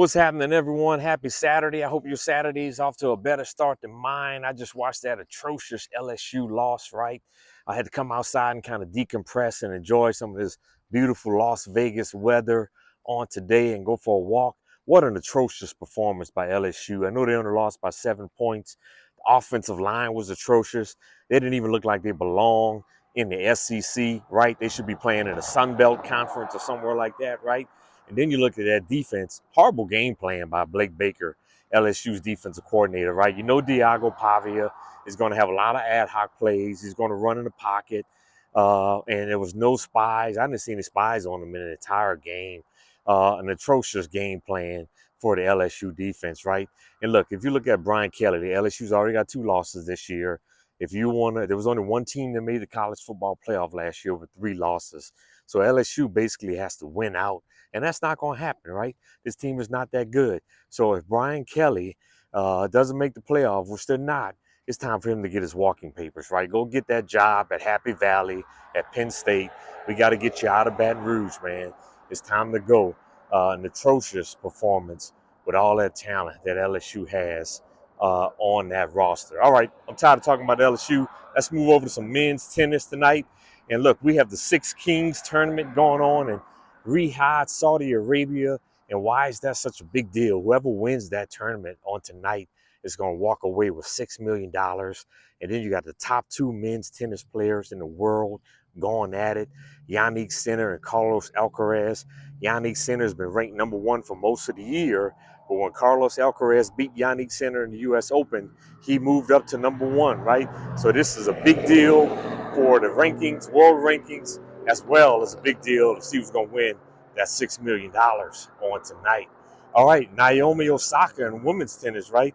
What's happening, everyone? Happy Saturday. I hope your Saturday is off to a better start than mine. I just watched that atrocious LSU loss, right? I had to come outside and kind of decompress and enjoy some of this beautiful Las Vegas weather on today and go for a walk. What an atrocious performance by LSU. I know they only lost by 7 points. The offensive line was atrocious. They didn't even look like they belong in the SEC, right? They should be playing in a Sun Belt conference or somewhere like that, right? And then you look at that defense, horrible game plan by Blake Baker, LSU's defensive coordinator, right? You know Diago Pavia is going to have a lot of ad hoc plays. He's going to run in the pocket. And there was no spies. I didn't see any spies on him in the entire game. An atrocious game plan for the LSU defense, right? And look, if you look at Brian Kelly, the LSU's already got 2 losses this year. If you want to, there was only one team that made the college football playoff last year with 3 losses. So LSU basically has to win out. And that's not going to happen, right? This team is not that good. So if Brian Kelly doesn't make the playoff, which they're not, it's time for him to get his walking papers, right? Go get that job at Happy Valley, at Penn State. We got to get you out of Baton Rouge, man. It's time to go. An atrocious performance with all that talent that LSU has on that roster. All right, I'm tired of talking about LSU. Let's move over to some men's tennis tonight. And look, we have the Six Kings tournament going on in Riyadh, Saudi Arabia. And why is that such a big deal? Whoever wins that tournament on tonight is going to walk away with $6 million. And then you got the top 2 men's tennis players in the world going at it. Yannick Sinner and Carlos Alcaraz. Yannick Sinner has been ranked number 1 for most of the year. But when Carlos Alcaraz beat Yannick Sinner in the U.S. Open, he moved up to number 1, right? So this is a big deal for the rankings, world rankings, as well as a big deal to see who's going to win that $6 million on tonight. All right, Naomi Osaka in women's tennis, right?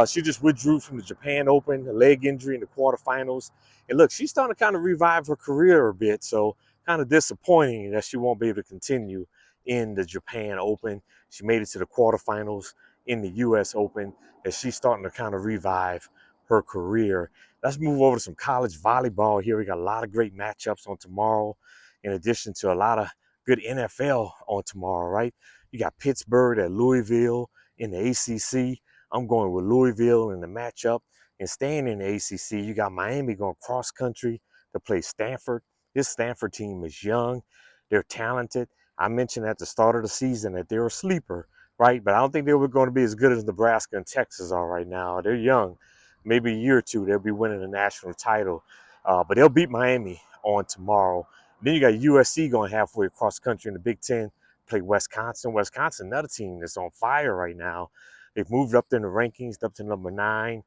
She just withdrew from the Japan Open, a leg injury in the quarterfinals. And look, she's starting to kind of revive her career a bit, so kind of disappointing that she won't be able to continue in the Japan Open. She made it to the quarterfinals in the U.S. Open, as she's starting to kind of revive her career. Let's move over to some college volleyball here. We got a lot of great matchups on tomorrow, in addition to a lot of good NFL on tomorrow, right? You got Pittsburgh at Louisville in the ACC. I'm going with Louisville in the matchup. And staying in the ACC, you got Miami going cross country to play Stanford. This Stanford team is young. They're talented. I mentioned at the start of the season that they're a sleeper, right? But I don't think they were going to be as good as Nebraska and Texas are right now. They're young. Maybe a year or two, they'll be winning a national title. But they'll beat Miami on tomorrow. Then you got USC going halfway across country in the Big Ten, play Wisconsin. Wisconsin, another team that's on fire right now. They've moved up in the rankings, up to number 9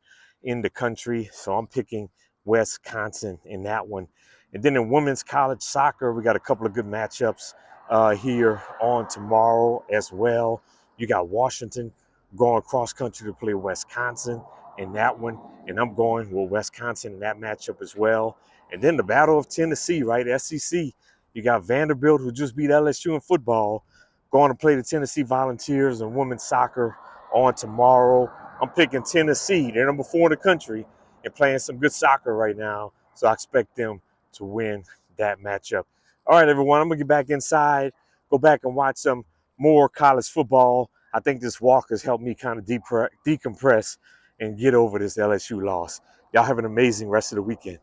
in the country. So I'm picking Wisconsin in that one. And then in women's college soccer, we got a couple of good matchups here on tomorrow as well. You got Washington going cross country to play Wisconsin in that one. And I'm going with Wisconsin in that matchup as well. And then the Battle of Tennessee, right? SEC. You got Vanderbilt, who just beat LSU in football, going to play the Tennessee Volunteers in women's soccer on tomorrow. I'm picking Tennessee. They're number 4 in the country and playing some good soccer right now. So I expect them to win that matchup. All right, everyone, I'm going to get back inside, go back and watch some more college football. I think this walk has helped me kind of decompress and get over this LSU loss. Y'all have an amazing rest of the weekend.